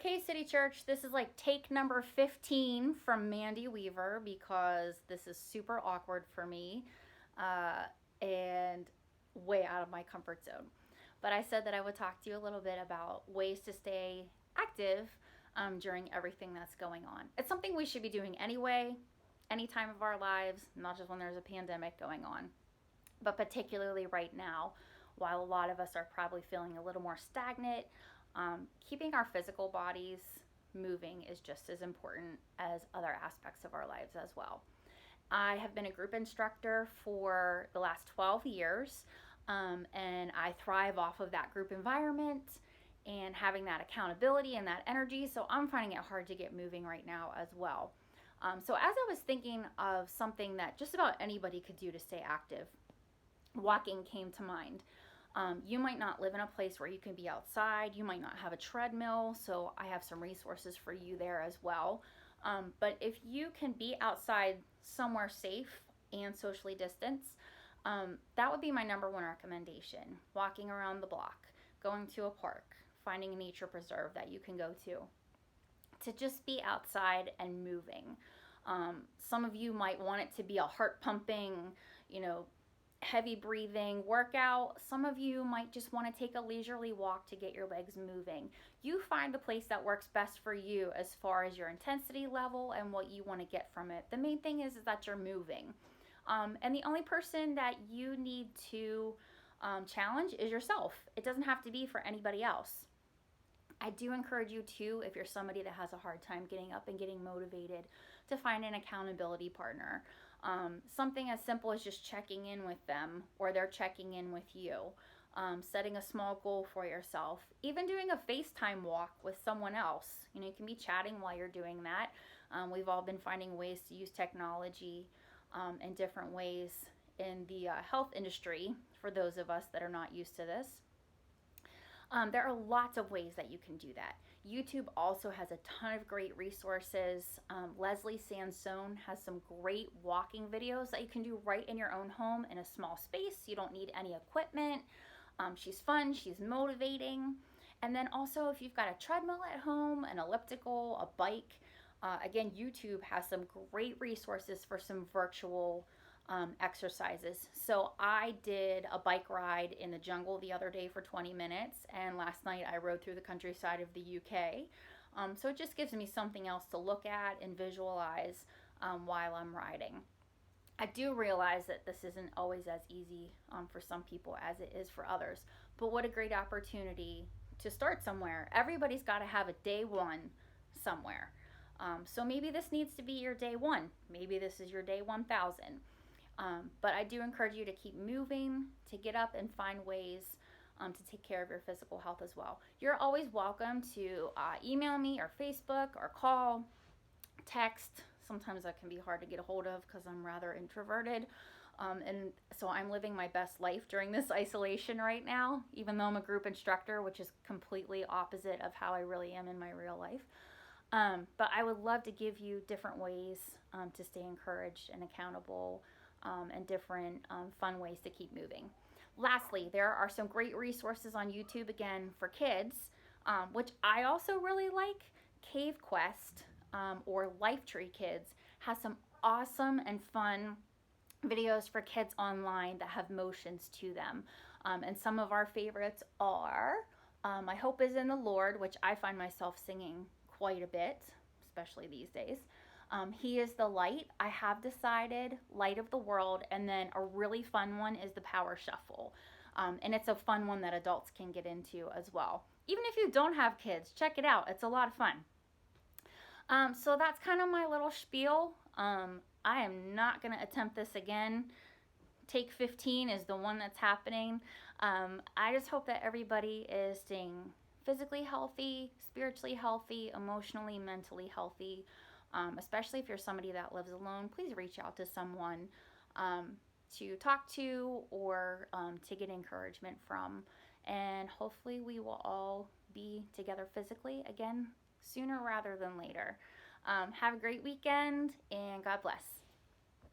Okay, City Church, this is like take number 15 from Mandy Weaver because this is super awkward for me and way out of my comfort zone. But I said that I would talk to you a little bit about ways to stay active during everything that's going on. It's something we should be doing anyway, any time of our lives, not just when there's a pandemic going on, but particularly right now, while a lot of us are probably feeling a little more stagnant. Keeping our physical bodies moving is just as important as other aspects of our lives as well. I have been a group instructor for the last 12 years, and I thrive off of that group environment and having that accountability and that energy. So I'm finding it hard to get moving right now as well. So as I was thinking of something that just about anybody could do to stay active, walking came to mind. You might not live in a place where you can be outside. You might not have a treadmill, so I have some resources for you there as well. But if you can be outside somewhere safe and socially distanced, that would be my number one recommendation. Walking around the block, going to a park, finding a nature preserve that you can go to just be outside and moving. Some of you might want it to be a heart pumping, heavy breathing workout. Some of you might just want to take a leisurely walk to get your legs moving. You find the place that works best for you as far as your intensity level and what you want to get from it. The main thing is that you're moving. And the only person that you need to challenge is yourself. It doesn't have to be for anybody else. I do encourage you too, if you're somebody that has a hard time getting up and getting motivated, to find an accountability partner. Something as simple as just checking in with them or they're checking in with you. Setting a small goal for yourself. Even doing a FaceTime walk with someone else. You can be chatting while you're doing that. We've all been finding ways to use technology in different ways in the health industry for those of us that are not used to this. There are lots of ways that you can do that. YouTube also has a ton of great resources. Leslie Sansone has some great walking videos that you can do right in your own home in a small space. You don't need any equipment. She's fun, she's motivating. And then also if you've got a treadmill at home, an elliptical, a bike, again, YouTube has some great resources for some virtual exercises. So I did a bike ride in the jungle the other day for 20 minutes, and last night I rode through the countryside of the UK. So it just gives me something else to look at and visualize while I'm riding. I do realize that this isn't always as easy for some people as it is for others, but what a great opportunity to start somewhere. Everybody's got to have a day one somewhere. So maybe this needs to be your day one. Maybe this is your day 1000. But I do encourage you to keep moving, to get up and find ways to take care of your physical health as well. You're always welcome to email me or Facebook or call, text. Sometimes that can be hard to get a hold of because I'm rather introverted. And so I'm living my best life during this isolation right now, even though I'm a group instructor, which is completely opposite of how I really am in my real life. But I would love to give you different ways to stay encouraged and accountable and different fun ways to keep moving. Lastly, there are some great resources on YouTube, again, for kids, which I also really like. Cave Quest or Lifetree Kids has some awesome and fun videos for kids online that have motions to them. And some of our favorites are My Hope is in the Lord, which I find myself singing quite a bit, especially these days. He is the Light, I Have Decided, Light of the World, and then a really fun one is the Power Shuffle. And it's a fun one that adults can get into as well. Even if you don't have kids, check it out. It's a lot of fun. So that's kind of my little spiel. I am not going to attempt this again. Take 15 is the one that's happening. I just hope that everybody is staying physically healthy, spiritually healthy, emotionally, mentally healthy. Especially if you're somebody that lives alone, please reach out to someone to talk to or to get encouragement from. And hopefully we will all be together physically again sooner rather than later. Have a great weekend and God bless.